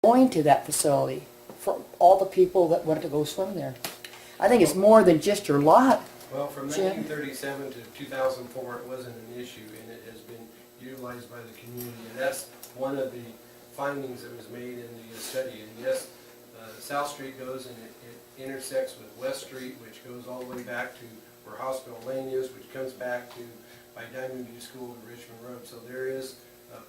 going to that facility for all the people that wanted to go swim there. I think it's more than just your lot. Well, from Jim? 1937 to 2004, it wasn't an issue, and it has been utilized by the community. And that's one of the findings that was made in the study. And yes, South Street goes and it intersects with West Street, which goes all the way back to where Hospital Lane is, which comes back to by Diamond View School to Richmond Road. So there is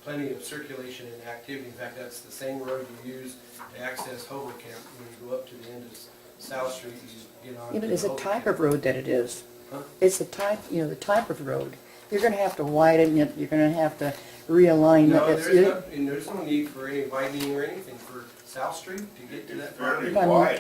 plenty of circulation and activity. In fact, that's the same road you use to access Hoboken. When you go up to the end of South Street, you get on. Even it's a type of road that it is. Huh? It's the type, the type of road. You're going to have to widen it. You're going to have to realign No, it. there's no need for any widening or anything for South Street to get to that property.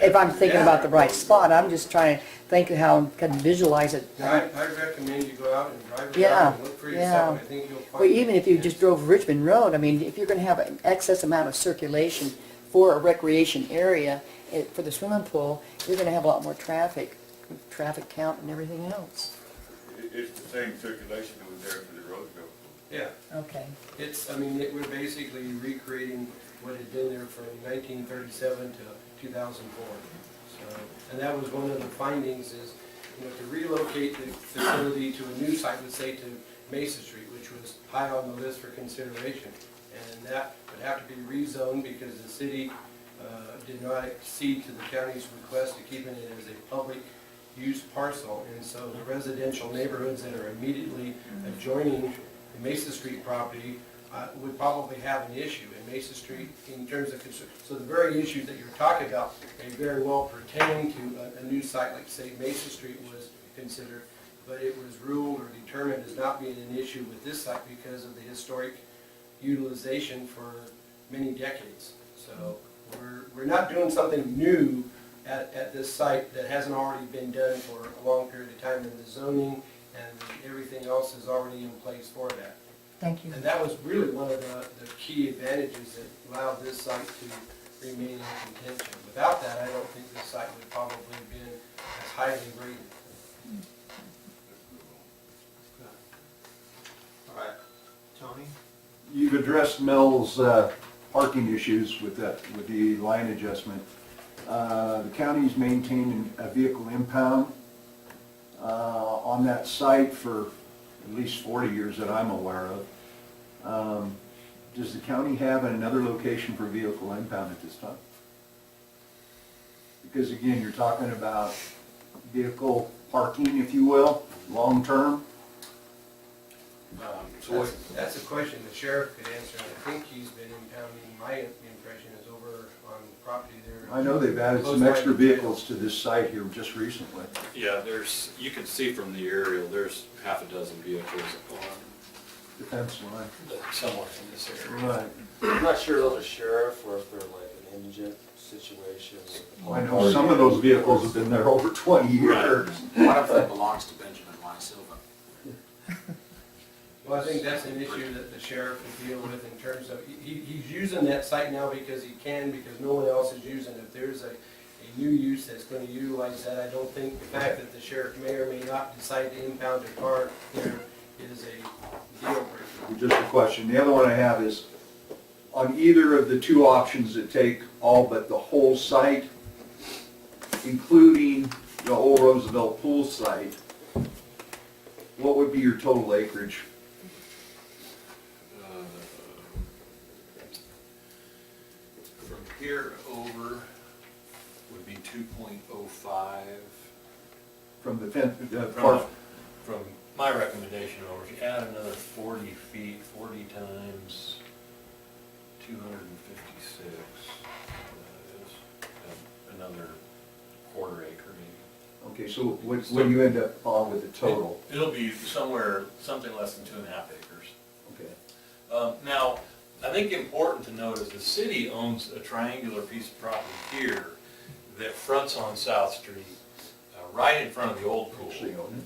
If I'm thinking about the right spot, I'm just trying to think of how I can visualize it. I recommend you go out and drive Yeah, around and look for yourself. I think you'll find. Well, even if you it. just drove Richmond Road, I mean, if you're going to have an excess amount of circulation for a recreation area, for the swimming pool, you're going to have a lot more traffic count and everything else. It's the same circulation that was there for the Roseville. Yeah, Okay. we're basically recreating what had been there from 1937 to 2004. So, and that was one of the findings is, to relocate the facility to a new site, let's say to Mesa Street, which was high on the list for consideration. And that would have to be rezoned because the city did not accede to the county's request to keeping it as a public use parcel. And so the residential neighborhoods that are immediately adjoining the Mesa Street property would probably have an issue in Mesa Street in terms of, so the very issues that you're talking about may very well pertain to a new site, like say Mesa Street was considered, but it was ruled or determined as not being an issue with this site because of the historic utilization for many decades. So we're not doing something new at this site that hasn't already been done for a long period of time, and the zoning and everything else is already in place for that. Thank you. And that was really one of the key advantages that allowed this site to remain in contention. Without that, I don't think this site would probably have been as highly rated. All right, Tony? You've addressed Mel's parking issues with the line adjustment. The county's maintained a vehicle impound on that site for at least 40 years that I'm aware of. Does the county have another location for vehicle impound at this time? Because again, you're talking about vehicle parking, if you will, long-term. That's a question the sheriff could answer. I think he's been impounding, my impression is over on the property there. I know they've added some extra vehicles to this site here just recently. Yeah, you can see from the aerial, there's half a dozen vehicles on Defense line. somewhere in this area. Right. I'm not sure those are sheriff or if they're like an indigent situation. I know some of those vehicles have been there over 20 years. One of them belongs to Benjamin Y. Silva. Well, I think that's an issue that the sheriff would deal with in terms of, he's using that site now because he can, because no one else is using it. If there's a new use that's going to utilize that, I don't think the fact that the sheriff may or may not decide to impound a car there is a deal breaker. Just a question. The other one I have is, on either of the two options that take all but the whole site, including the old Roosevelt pool site, what would be your total acreage? From here over would be 2.05. From the fence, From my recommendation over, if you add another 40 feet, 40 times 256, that is another quarter acre maybe. okay, so what do you end up on with the total? It'll be somewhere, something less than 2.5 acres. Okay. Now, I think important to note is the city owns a triangular piece of property here that fronts on South Street, right in front of the old pool. Actually own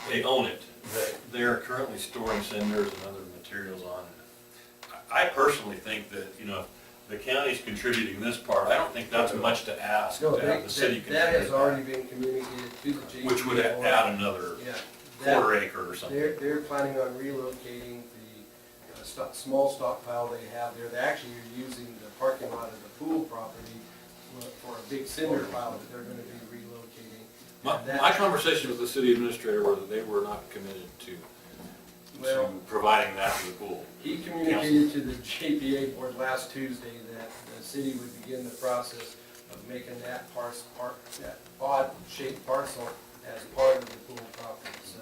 They own it. They're currently storing cinders and other materials on it. I personally think that, the county's contributing this part. I don't think that's much to ask to have the city contribute. That has already been communicated to the GP. Which would add another quarter acre or something. They're planning on relocating the small stockpile they have there. They actually are using the parking lot of the pool big cinder pile that they're gonna be relocating. My conversation with the city administrator were that they were not committed to Well, providing that to the pool. he communicated to the JPA board last Tuesday that the city would begin the process of making that that odd-shaped parcel as part of the pool property, so.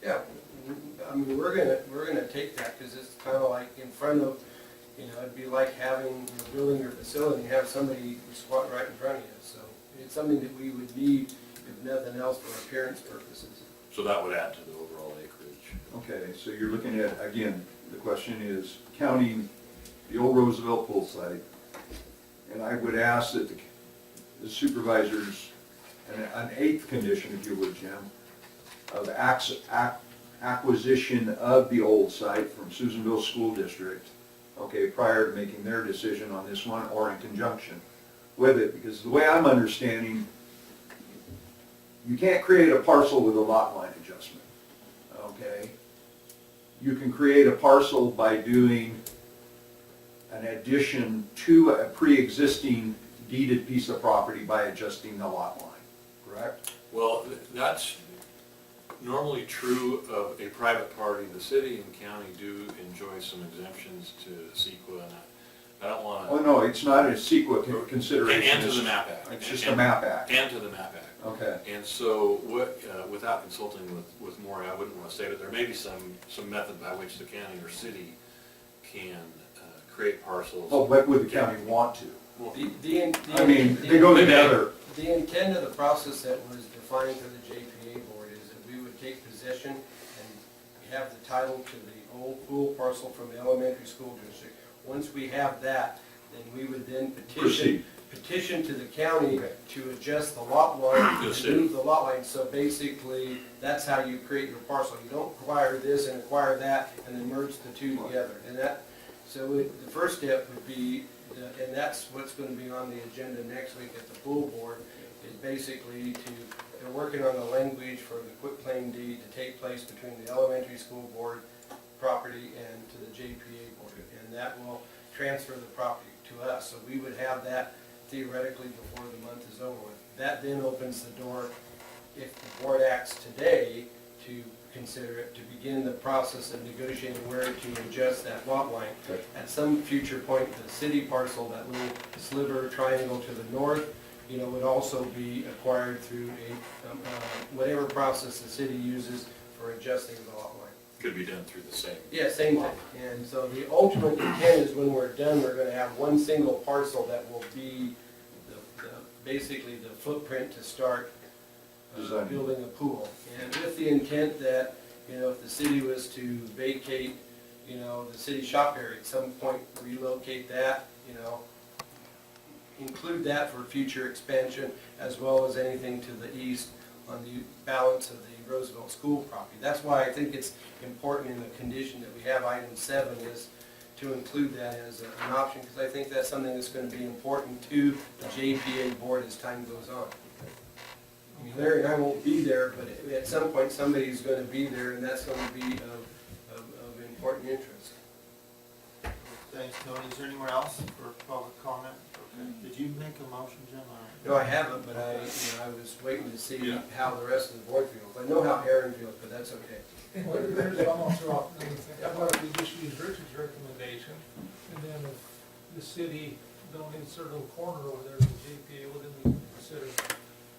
Yeah, I mean, we're gonna take that, because it's kind of like in front of, it'd be like having, building your facility, and have somebody squat right in front of you, so. It's something that we would need, if nothing else, for appearance purposes. So that would add to the overall acreage. Okay, so you're looking at, again, the question is counting the old Roosevelt pool site, and I would ask that the supervisors, and an eighth condition, if you would, Jim, of acquisition of the old site from Susanville School District, okay, prior to making their decision on this one, or in conjunction with it, because the way I'm understanding, you can't create a parcel with a lot line adjustment, okay? You can create a parcel by doing an addition to a pre-existing deeded piece of property by adjusting the lot line, correct? Well, that's normally true of a private party. The city and county do enjoy some exemptions to CEQA, and I don't want to. Oh, no, it's not a CEQA consideration. And to the MAP Act. It's just a MAP Act. And to the MAP Act. Okay. And so, without consulting with Maury, I wouldn't want to say, but there may be some method by which the county or city can create parcels. Oh, but would the county want to? I mean, they go together. The intent of the process that was defined for the JPA board is that we would take possession and have the title to the old pool parcel from the elementary school district. Once we have that, then we would then petition to the county to adjust the lot line, and move the lot line. So basically, that's how you create your parcel. You don't acquire this and acquire that and then merge the two together. And the first step would be, and that's what's going to be on the agenda next week at the pool board, is basically they're working on the language for the quitclaim deed to take place between the elementary school board property and to the JPA board. And that will transfer the property to us. So we would have that theoretically before the month is over with. That then opens the door, if the board acts today, to consider it, to begin the process of negotiating where to adjust that lot line. At some future point, the city parcel, that little sliver triangle to the north, would also be acquired through whatever process the city uses for adjusting the lot line. Could be done through the same. Yeah, same thing. And so the ultimate intent is when we're done, we're going to have one single parcel that will be basically the footprint to start building a pool. And with the intent that, if the city was to vacate, the city shop area at some point, relocate that, include that for future expansion, as well as anything to the east on the balance of the Roosevelt School property. That's why I think it's important in the condition that we have, item 7, is to include that as an option, because I think that's something that's going to be important to the JPA board as time goes on. I mean, Larry and I won't be there, but at some point somebody's going to be there, and that's going to be of important interest. Thanks, Tony. Is there anywhere else for public comment? Okay. Did you make a motion, Jim? No, I haven't, but I was waiting to see how the rest of the board feels. I know how Aaron feels, but that's okay. Well, there's almost another thing. How about if we just use Richard's recommendation, and then if the city donates their little corner over there to the JPA, well, then we can consider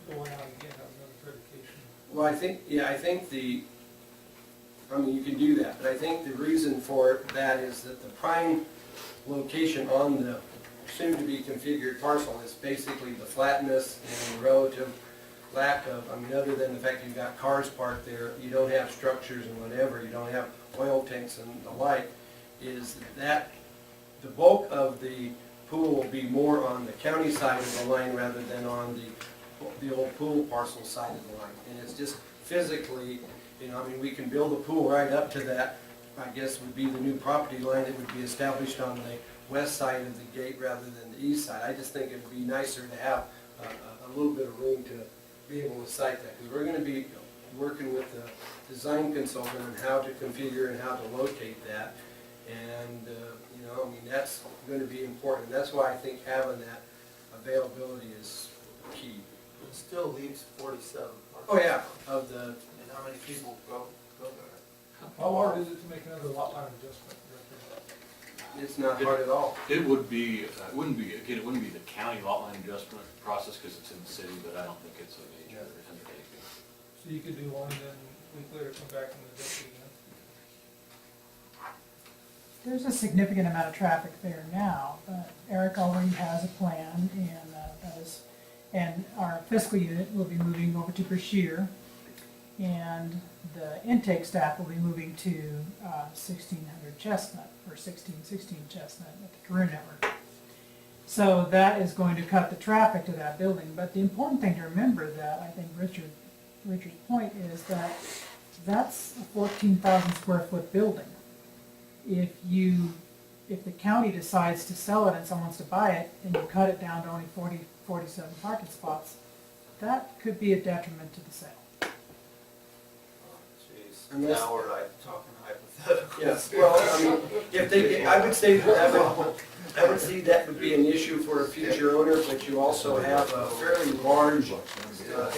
going out and getting another accreditation. Well, I think you can do that, but I think the reason for that is that the prime location on the soon-to-be configured parcel is basically the flatness and the relative lack of, other than the fact you've got cars parked there, you don't have structures and whatever, you don't have oil tanks and the like, is that the bulk of the pool will be more on the county side of the line rather than on the old pool parcel side of the line. And it's just physically, we can build a pool right up to that, I guess would be the new property line that would be established on the west side of the gate rather than the east side. I just think it would be nicer to have a little bit of room to be able to site that, because we're going to be working with the design consultant on how to configure and how to locate that. And, that's going to be important. That's why I think having that availability is key. It still leaves 47 parking. Oh, yeah, of the, And how many people go there? How hard is it to make another lot line adjustment? it's not hard at all. It would be, it wouldn't be, again, it wouldn't be the county lot line adjustment process because it's in the city, but I don't think it's a major undertaking. So you could do one, then a week later come back and adjust it again? There's a significant amount of traffic there now, but Eric already has a plan, and our fiscal unit will be moving over to Brashear, and the intake staff will be moving to 1600 Chestnut, or 1616 Chestnut at the Career Network. So that is going to cut the traffic to that building, but the important thing to remember that, I think Richard's point is that that's a 14,000 square foot building. If the county decides to sell it and someone wants to buy it, and you cut it down to only 47 parking spots, that could be a detriment to the sale. Jeez, Unless- now we're like talking hypotheticals. Yes, well, I mean, if they, I would say I would see that would be an issue for a future owner, but you also have a fairly large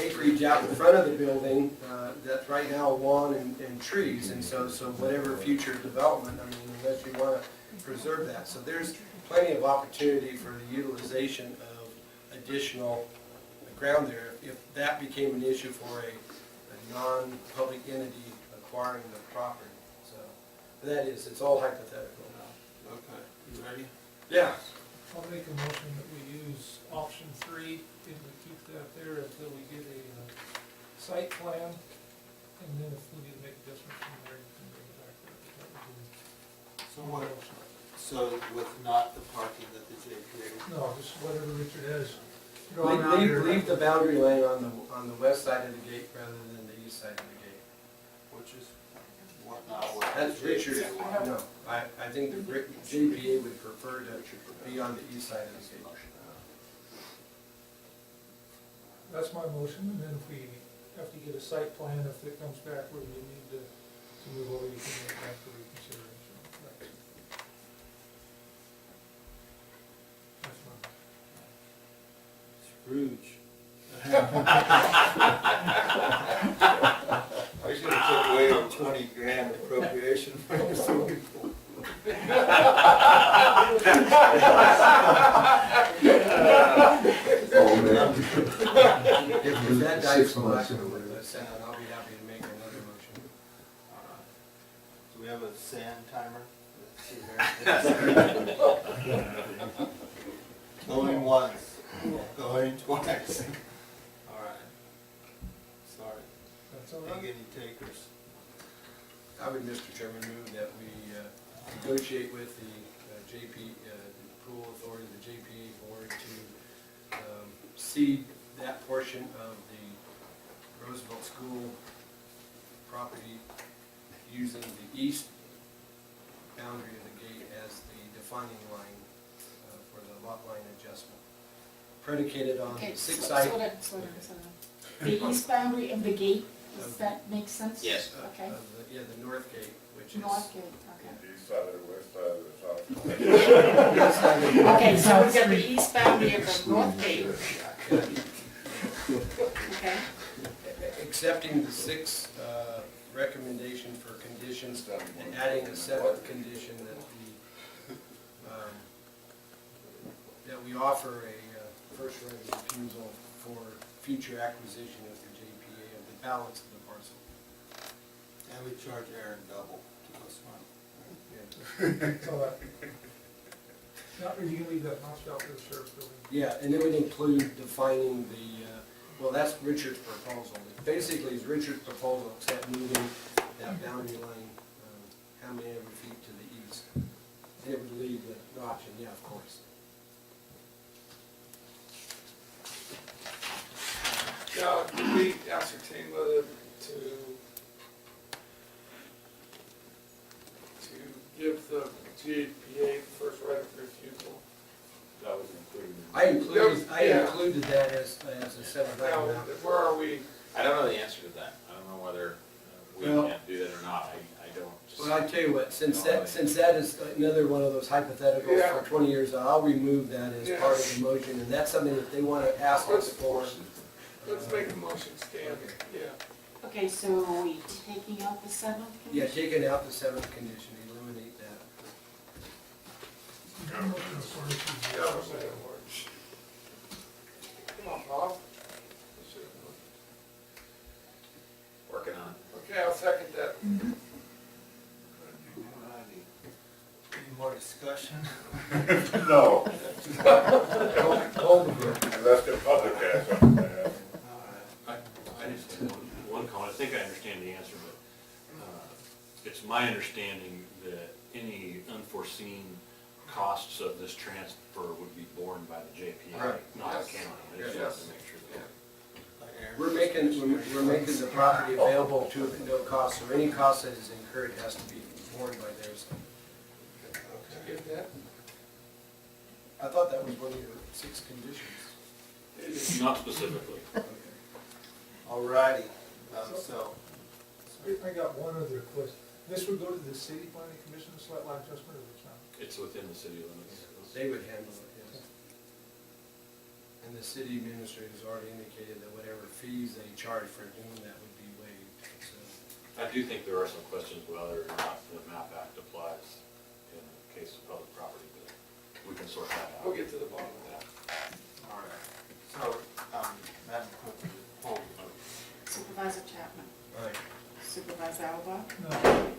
acreage out in front of the building that's right now lawn and trees, and so whatever future development, I mean, unless you want to preserve that. So there's plenty of opportunity for the utilization of additional ground there if that became an issue for a non-public entity acquiring the property. So that is, it's all hypothetical. Okay, you ready? Yeah. I'll make a motion that we use option 3, and we keep that there until we get a site plan, and then if we need to make adjustments from there, we can bring it back there. That would be So my what, motion. so with not the parking that the JPA? No, just whatever Richard has drawn out here. Leave the boundary line on the west side of the gate rather than the east side of the gate. Which is what now? What That's the Richard's, JPA no, I think the JPA would prefer to be on the east side of the gate. That's my motion, and then if we have to get a site plan, if it comes back where you need to move over, you can make it back for reconsideration. That's my. Scrooge. I should have took away our 20 grand appropriation for the swimming pool. Oh, man. If that dies from lack of a second, I'll be happy to make another motion. Do we have a sand timer? Going once, going twice. All right. Sorry. That's all Take right. any takers. I would, Mr. Chairman, move that we negotiate with the pool authority, the JPA board to cede that portion of the Roosevelt School property using the east boundary of the gate as the defining line for the lot line adjustment. Predicated on Okay, six slow site. down, slow down, slow down. The east boundary of the gate, does that make sense? Yes. Okay. Yeah, the north gate, which is. North gate, okay. The east side or west side or the south side. Okay, so we've got the east boundary of the north gate, okay? Accepting the 6 recommendations for conditions and adding a 7th condition that we offer a first right of refusal for future acquisition of the JPA of the balance of the parcel. And we charge Aaron double to go swim. That's all right. Not really gonna leave that much out for the sheriff's building. Yeah, and it would include defining the, well, that's Richard's proposal. Basically, it's Richard's proposal, except moving that boundary line how many ever feet to the east. And it would leave the option, yeah, of course. Yeah, did we ascertain whether to give the GPA the first right of refusal? That was included. I Yeah. included that as a separate Now, item. where are we? I don't know the answer to that. I don't know whether we Well- can't do that or not. I don't. Well, I tell you what, since that is another one of those hypotheticals Yeah. for 20 years, I'll remove that as Yeah. part of the motion, and that's something that they want to ask us for. Let's make the motion stand, yeah. Okay, so are we taking out the seventh Yeah, condition? taking out the seventh condition, eliminate that. Yeah, we'll say it works. Come on, Bob. Working on it. Okay, I'll second that. Any more discussion? No, Hold it here. unless the public has something to add. I just have one comment. I think I understand the answer, but it's my understanding that any unforeseen costs of this transfer would be borne by the JPA, Right. not the Yes. county. I just Yes. have to make sure that. We're making the property available to at no cost, so any cost that is incurred has to be borne by theirs. Get that? I thought that was one of your 6 conditions. Not specifically. Alrighty, so, I got one other question. This would go to the city planning commission, a slight line adjustment, or the county? It's within the city limits. They would handle it, yes. And the city administrator has already indicated that whatever fees they charge for doing that would be waived, so. I do think there are some questions whether or not the MAP Act applies in the case of public property, but we can sort that out. We'll get to the bottom of that. alright. So, Madam Clerk, hold. Supervisor Chapman? Right. Supervisor Alba? No.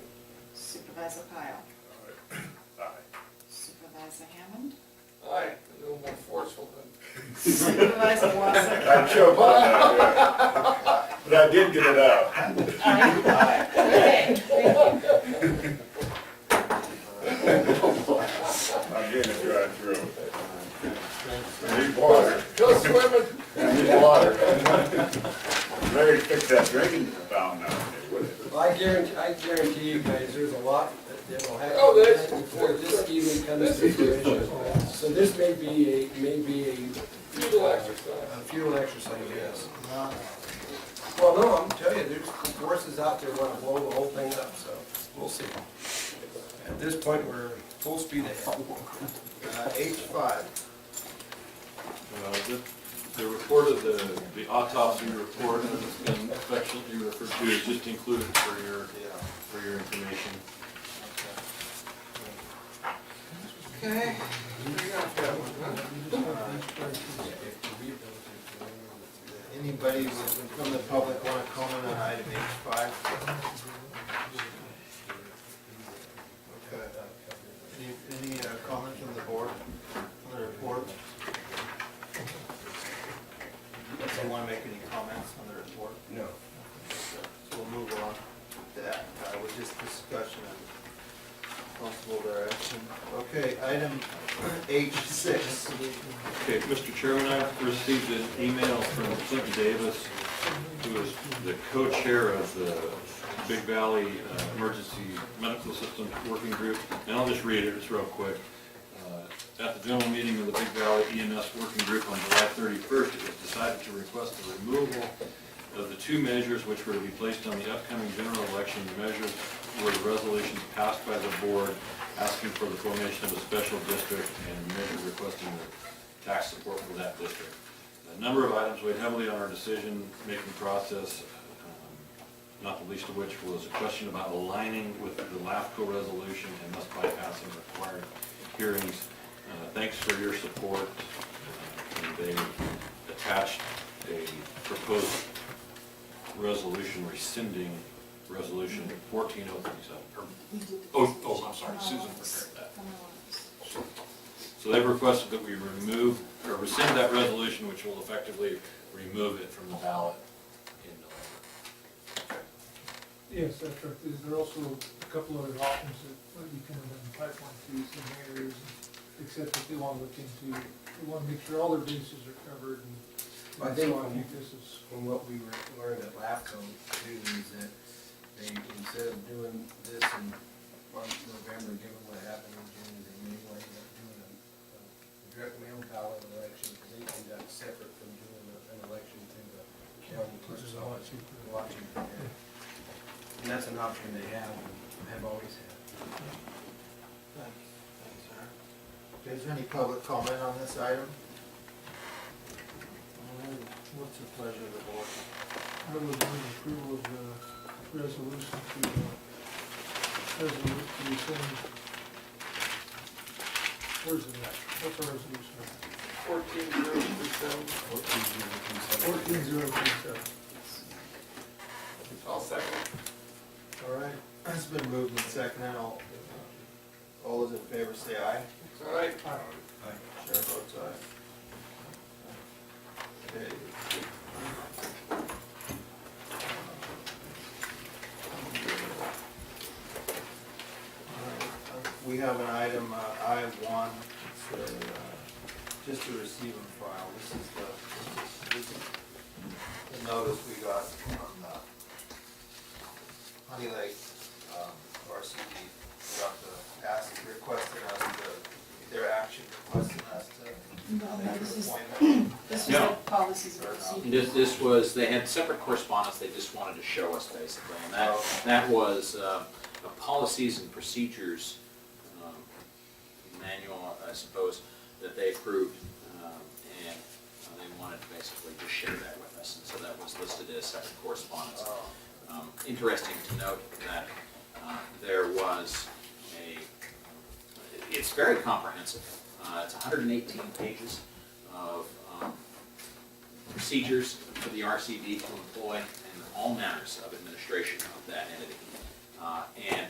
Supervisor Pyle? Aye. Supervisor Hammond? Aye, a little more forceful than. Supervisor Wasser? I choked on that, yeah. But I did get it out. Aye. Okay, thank you. I'm getting it right through. I need water. Go swimming. I need water. Ready to fix that drinking fountain out there, wouldn't it? Well, I guarantee you guys, there's a lot that will happen Oh, there's- before this even comes to fruition. So this may be a Futile exercise. futile exercise, yes. Well, no, I'm telling you, there's forces out there want to blow the whole thing up, so we'll see. At this point, we're full speed ahead. H5. The report of the autopsy report, as it's been affectionately referred to, is just included for your information. Okay. Anybody from the public want to comment on item H5? Okay. Any comments from the board on the report? Do you want to make any comments on the report? No. So we'll move on to that, with this discussion and possible direction. Okay, item H6. Okay, Mr. Chairman, I received an email from Clint Davis, who is the co-chair of the Big Valley Emergency Medical Systems Working Group, and I'll just read it, it's real quick. At the general meeting of the Big Valley EMS Working Group on July 31st, it was decided to request the removal of the 2 measures which were to be placed on the upcoming general election. The measures were the resolutions passed by the board asking for the formation of a special district and measures requesting the tax support for that district. A number of items weighed heavily on our decision-making process, not the least of which was a question about aligning with the LAFCO resolution and thus bypassing required hearings. Thanks for your support. And they attached a proposed resolution rescinding resolution 14037. I'm sorry, Susan prepared that. So they've requested that we remove, or rescind that resolution, which will effectively remove it from the ballot in November. Yes, that's right. There are also a couple other options that you can run in pipeline fees and areas, except that they want to look into, they want to make sure all their bases are covered and. I think so I think this is. from what we learned at LAFCO too, is that they, instead of doing this in November, given what happened in June, they may wind up doing a direct mail ballot election, because they conduct separate from doing an election through the county clerk's office, Washington. And that's an option they have. have always had. Thanks, Aaron. Okay, is there any public comment on this item? What's the pleasure of the board? I would move approval of the resolution to send, where's it at? What's our resolution? 14037. 14037. I'll second. All right, it's been moved and seconded. All those in favor say aye. All right. Chair votes aye. Okay. We have an item, I-1, just to receive and file. This is the notice we got from Honey Lake RCD. We got the requesting us to, their action requesting us to No, make this an is, appointment. this is No. the policies and procedures. This was, they had separate correspondence they just wanted to show us basically, and that was a policies and procedures manual, I suppose, that they approved, and they wanted to basically just share that with us, and so that was listed as separate correspondence. Interesting to note that there was it's very comprehensive. It's 118 pages of procedures for the RCD to employ and all manners of administration of that entity. And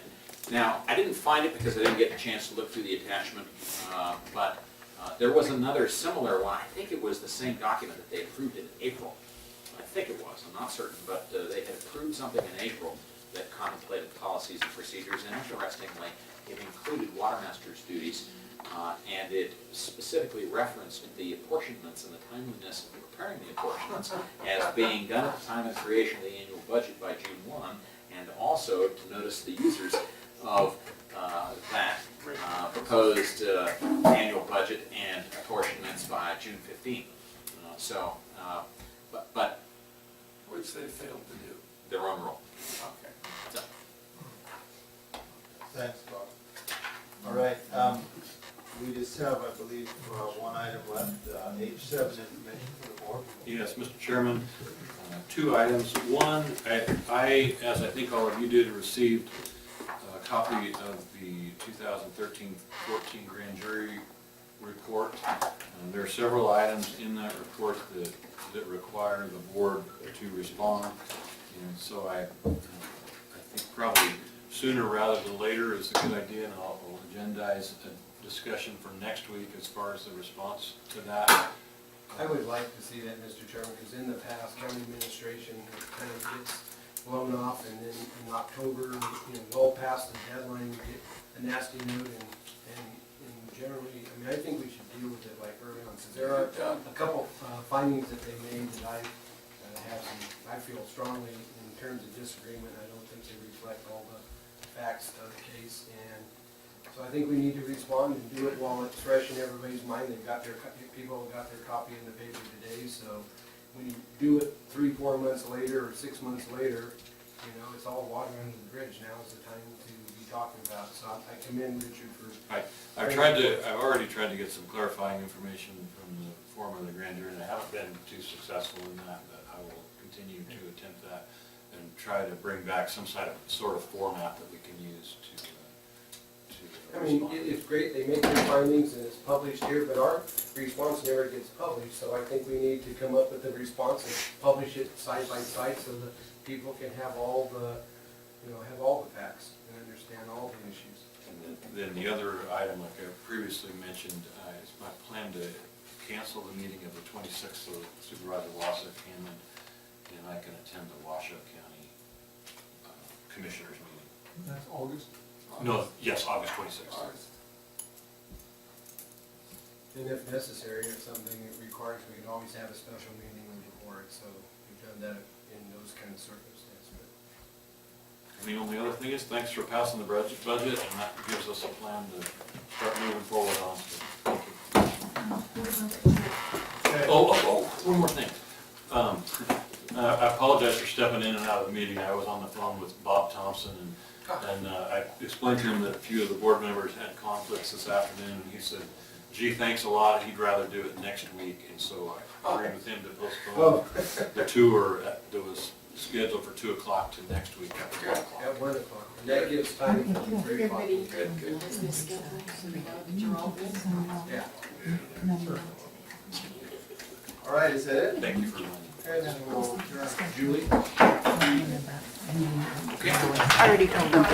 now, I didn't find it because I didn't get a chance to look through the attachment, but there was another similar one. I think it was the same document that they approved in April. I think it was, I'm not certain, but they had approved something in April that contemplated policies and procedures, and interestingly, it included watermaster's duties, and it specifically referenced the apportionments and the timeliness of preparing the apportionments as being done at the time of creation of the annual budget by June 1, and also to notice the users of that proposed annual budget and apportionments by June 15. But Which they failed to do. their own role. Okay. So, Thanks, Bob. All right, we just have, I believe, one item left, H7 information for the board. Yes, Mr. Chairman, two items. One, I, as I think all of you did, received a copy of the 2013-14 grand jury report. There are several items in that report that require the board to respond. And so I think probably sooner rather than later is a good idea, and I'll agendize a discussion for next week as far as the response to that. I would like to see that, Mr. Chairman, because in the past, county administration kind of gets blown off, and then in October, well past the deadline, we get a nasty note, and generally, I mean, I think we should deal with it like early on, since there are a couple findings that they made that I have some, I feel strongly in terms of disagreement. I don't think they reflect all the facts of the case, and so I think we need to respond and do it while it's fresh in everybody's mind. They've got people got their copy in the paper today, so when you do it 3-4 months later or 6 months later, it's all water under the bridge. Now is the time to be talking about it. So I commend Richard for. I've already tried to get some clarifying information from the former of the grand jury, and I haven't been too successful in that, but I will continue to attempt that and try to bring back some sort of format that we can use to I mean, respond. it's great, they make their findings and it's published here, but our response never gets published, so I think we need to come up with a response and publish it side by side so that people can have all the, have all the facts and understand all the issues. And then the other item, like I previously mentioned, is my plan to cancel the meeting of the 26th so Supervisor Wassup can, and I can attend the Washoe County Commissioners meeting. That's August. No, yes, August 26th. And if necessary, if something requires, we can always have a special meeting before it, so we've done that in those kind of circumstances. And the only other thing is, thanks for passing the budget, and that gives us a plan to start moving forward on. Thank you. Oh, one more thing. I apologize for stepping stepping in and out of the meeting. I was on the phone with Bob Thompson, and I explained to him that a few of the board members had conflicts this afternoon, and he said, gee, thanks a lot, he'd rather do it next week, and so I agreed with him to postpone the tour that was scheduled for 2 o'clock to next week at 1 o'clock. At 1 o'clock. And that gives time for 3 o'clock. Everybody Good, good. has this schedule, so we know that you're all good. Yeah. All right, is that it? Thank you for reminding me. Okay, then we'll adjourn. Julie? I already told them.